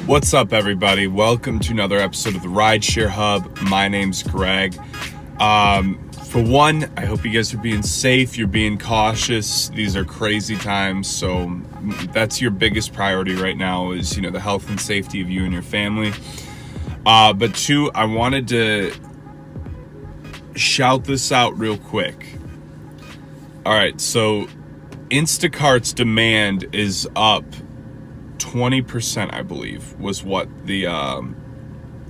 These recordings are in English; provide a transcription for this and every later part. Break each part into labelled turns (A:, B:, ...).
A: What's up, everybody? Welcome to another episode of the Rideshare Hub. My name's Greg. For one, I hope you guys are being safe, you're being cautious. These are crazy times, so that's your biggest priority right now is, the health and safety of you and your family. But two, I wanted to shout this out real quick. All right, so Instacart's demand is up 20%, I believe, was what the, or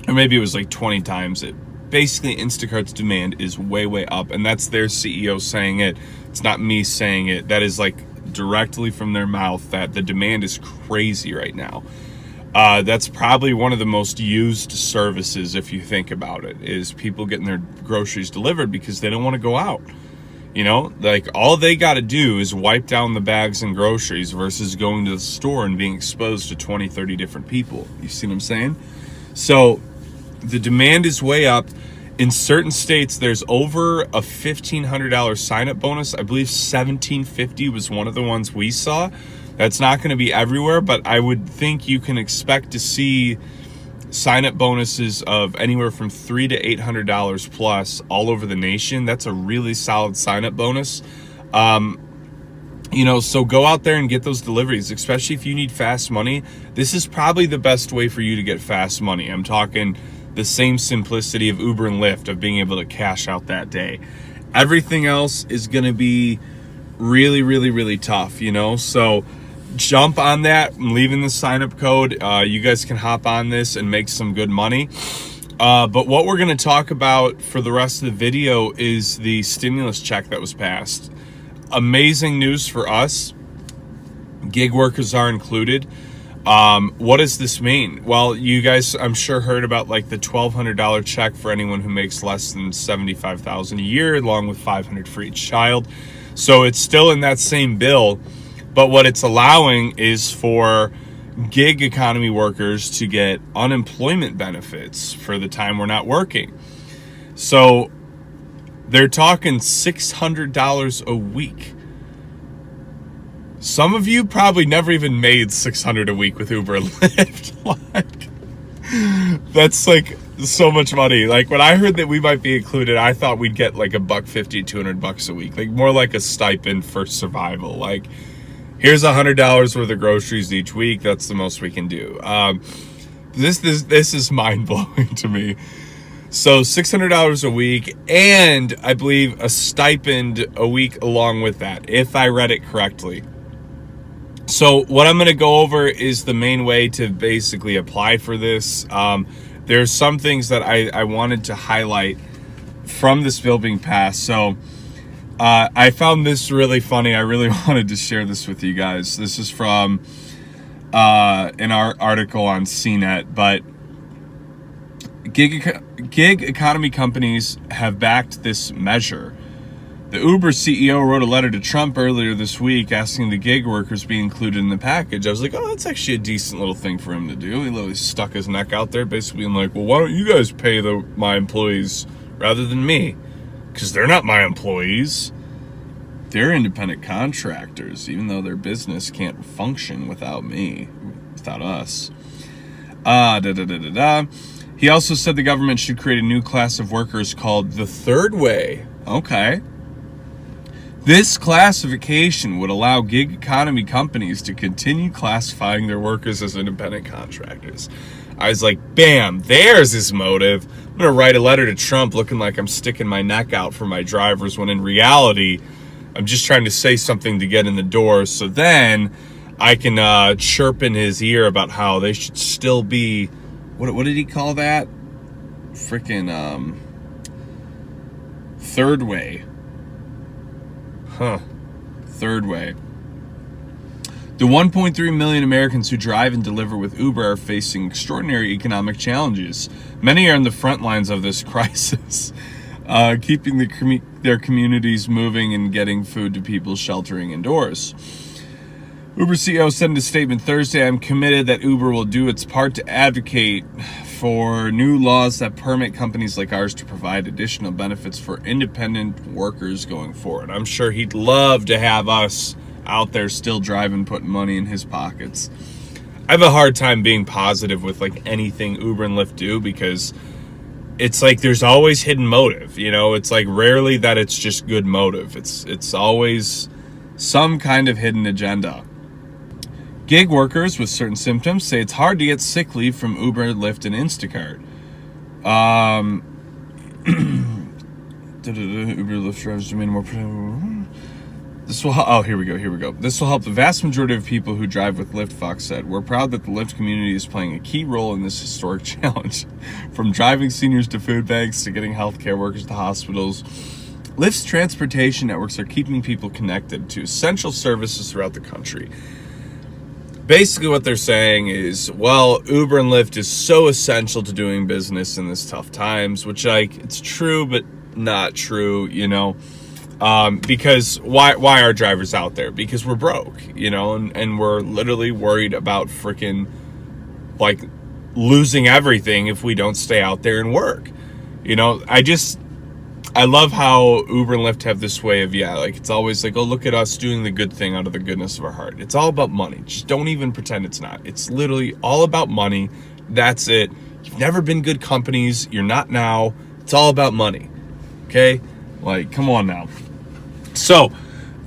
A: maybe it was like 20 times it. Basically, Instacart's demand is way up, and that's their CEO saying it. It's not me saying it. That is like directly from their mouth that the demand is crazy right now. That's probably one of the most used services, if you think about it, is people getting their groceries delivered because they don't want to go out. Like all they got to do is wipe down the bags and groceries versus going to the store and being exposed to 20, 30 different people. You see what I'm saying? So the demand is way up. In certain states, there's over a $1,500 sign-up bonus. I believe $1,750 was one of the ones we saw. That's not going to be everywhere, but I would think you can expect to see sign-up bonuses of anywhere from $300 to $800 plus all over the nation. That's a really solid sign-up bonus. So go out there and get those deliveries, especially if you need fast money. This is probably the best way for you to get fast money. I'm talking the same simplicity of Uber and Lyft, of being able to cash out that day. Everything else is going to be really tough, So jump on that. I'm leaving the sign-up code. You guys can hop on this and make some good money. But what we're going to talk about for the rest of the video is the stimulus check that was passed. Amazing news for us. Gig workers are included. What does this mean? Well, you guys, I'm sure, heard about like the $1,200 check for anyone who makes less than $75,000 a year, along with $500 for each child. So it's still in that same bill. But what it's allowing is for gig economy workers to get unemployment benefits for the time we're not working. So they're talking $600 a week. Some of you probably never even made $600 a week with Uber and Lyft. That's like so much money. Like when I heard that we might be included, I thought we'd get like $150, $200 a week, like more like a stipend for survival. Like, here's $100 worth of groceries each week. That's the most we can do. This is mind blowing to me. So $600 a week, and I believe a stipend a week along with that, if I read it correctly. So what I'm going to go over is the main way to basically apply for this. There's some things that I wanted to highlight from this bill being passed. So I found this really funny. I really wanted to share this with you guys. This is from an article on CNET, but gig economy companies have backed this measure. The Uber CEO wrote a letter to Trump earlier this week asking the gig workers be included in the package. I was like, oh, that's actually a decent little thing for him to do. He literally stuck his neck out there, basically being like, well, why don't you guys pay my employees rather than me? Because they're not my employees. They're independent contractors, even though their business can't function without me, without us. He also said the government should create a new class of workers called the third way. Okay. This classification would allow gig economy companies to continue classifying their workers as independent contractors. I was like, bam, there's his motive. I'm going to write a letter to Trump looking like I'm sticking my neck out for my drivers, when in reality, I'm just trying to say something to get in the door, so then I can chirp in his ear about how they should still be, what did he call that? Freaking third way. Third way. The 1.3 million Americans who drive and deliver with Uber are facing extraordinary economic challenges. Many are in the front lines of this crisis, keeping their communities moving and getting food to people sheltering indoors. Uber CEO said in a statement Thursday, I'm committed that Uber will do its part to advocate for new laws that permit companies like ours to provide additional benefits for independent workers going forward. I'm sure he'd love to have us out there still driving, putting money in his pockets. I have a hard time being positive with like anything Uber and Lyft do, because it's like there's always hidden motive, you know? It's like rarely that it's just good motive. It's always some kind of hidden agenda. Gig workers with certain symptoms say it's hard to get sick leave from Uber, Lyft, and Instacart. Uber, Lyft drivers demand more. This will here we go. This will help the vast majority of people who drive with Lyft, Fox said. We're proud that the Lyft community is playing a key role in this historic challenge. From driving seniors to food banks to getting healthcare workers to hospitals, Lyft's transportation networks are keeping people connected to essential services throughout the country. Basically what they're saying is, well, Uber and Lyft is so essential to doing business in this tough times, which, like, it's true, but not true, you know? Because why are drivers out there? Because we're broke, you know, and we're literally worried about freaking like losing everything if we don't stay out there and work. You know, I love how Uber and Lyft have this way of, like, it's always like, oh, look at us doing the good thing out of the goodness of our heart. It's all about money. Just don't even pretend it's not. It's literally all about money. That's it. You've never been good companies. You're not now. It's all about money. Okay? Like, come on now. So,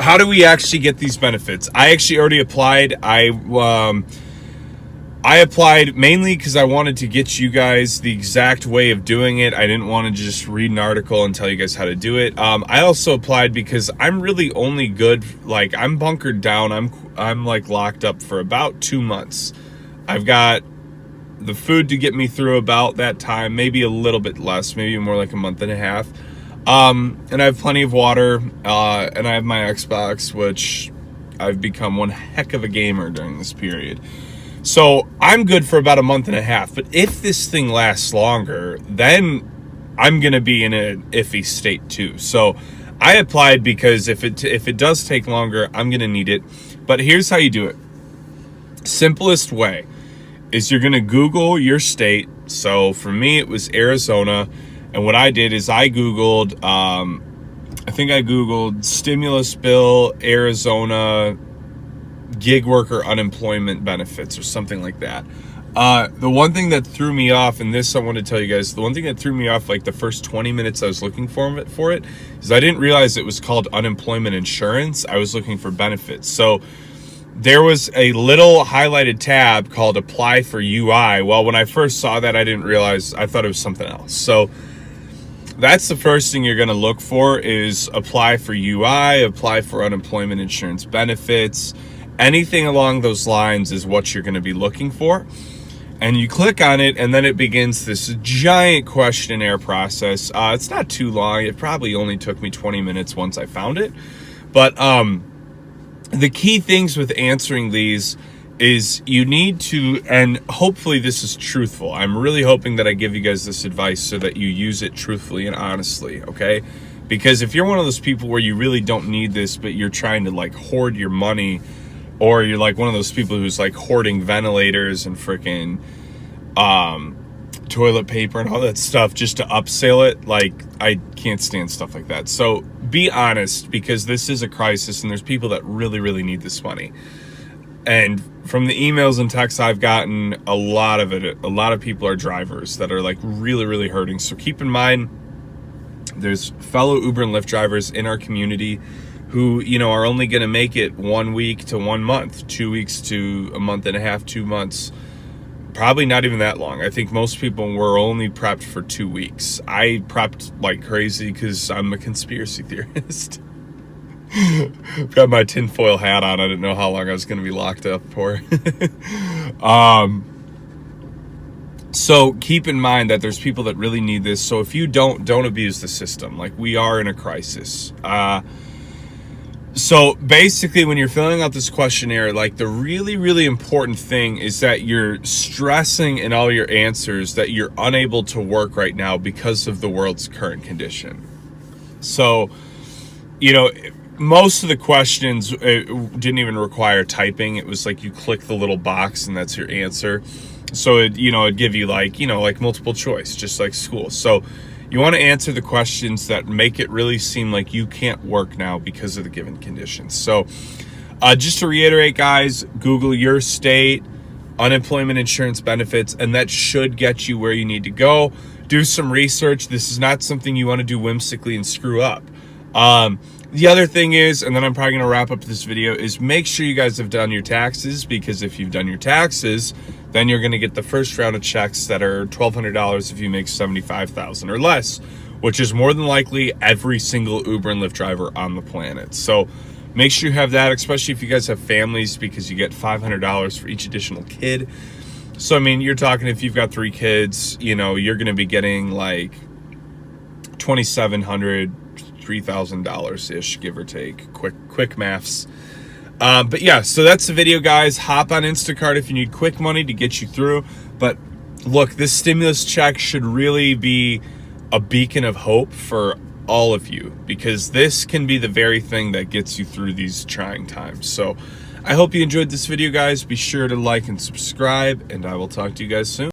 A: how do we actually get these benefits? I actually already applied. I applied mainly because I wanted to get you guys the exact way of doing it. I didn't want to just read an article and tell you guys how to do it. I also applied because I'm really only good, like, I'm bunkered down. I'm like locked up for about 2 months. I've got the food to get me through about that time, maybe a little bit less, maybe more like a month and a half. And I have plenty of water, and I have my Xbox, which I've become one heck of a gamer during this period. So I'm good for about a month and a half. But if this thing lasts longer, then I'm going to be in an iffy state too. So I applied because if it does take longer, I'm going to need it. But here's how you do it. Simplest way is you're going to Google your state. So for me, it was Arizona. And what I did is I Googled, I Googled stimulus bill, Arizona, gig worker unemployment benefits or something like that. The one thing that threw me off, and this I want to tell you guys, the one thing that threw me off like the first 20 minutes I was looking for it is I didn't realize it was called unemployment insurance. I was looking for benefits. So there was a little highlighted tab called apply for UI. Well, when I first saw that, I didn't realize, I thought it was something else. So that's the first thing you're going to look for is apply for UI, apply for unemployment insurance benefits. Anything along those lines is what you're going to be looking for. And you click on it, and then it begins this giant questionnaire process. It's not too long. It probably only took me 20 minutes once I found it. But the key things with answering these is you need to, and hopefully this is truthful. I'm really hoping that I give you guys this advice so that you use it truthfully and honestly, okay? Because if you're one of those people where you really don't need this, but you're trying to like hoard your money, or you're like one of those people who's like hoarding ventilators and freaking toilet paper and all that stuff just to upsell it, like, I can't stand stuff like that. So be honest, because this is a crisis and there's people that really, really need this money. And from the emails and texts I've gotten, a lot of people are drivers that are like really, really hurting. So keep in mind, there's fellow Uber and Lyft drivers in our community who, you know, are only going to make it 1 week to 1 month, 2 weeks to a month and a half, 2 months, probably not even that long. I think most people were only prepped for 2 weeks. I prepped like crazy because I'm a conspiracy theorist. Got my tinfoil hat on. I didn't know how long I was going to be locked up for. So keep in mind that there's people that really need this. So if you don't abuse the system. Like, we are in a crisis. So basically, when you're filling out this questionnaire, like, the really, really important thing is that you're stressing in all your answers that you're unable to work right now because of the world's current condition. So, you know, most of the questions didn't even require typing. It was like you click the little box and that's your answer. So it'd give you like multiple choice, just like school. So you want to answer the questions that make it really seem like you can't work now because of the given conditions. So just to reiterate, guys, Google your state, unemployment insurance benefits, and that should get you where you need to go. Do some research. This is not something you want to do whimsically and screw up. The other thing is, and then I'm probably going to wrap up this video, is make sure you guys have done your taxes, because if you've done your taxes, then you're going to get the first round of checks that are $1,200 if you make $75,000 or less, which is more than likely every single Uber and Lyft driver on the planet. So make sure you have that, especially if you guys have families, because you get $500 for each additional kid. So, I mean, you're talking, if you've got 3 kids, you know, you're going to be getting like $2,700, $3,000-ish, give or take. Quick maths. But yeah, so that's the video, guys. Hop on Instacart if you need quick money to get you through. But look, this stimulus check should really be a beacon of hope for all of you, because this can be the very thing that gets you through these trying times. So I hope you enjoyed this video, guys. Be sure to like and subscribe, and I will talk to you guys soon.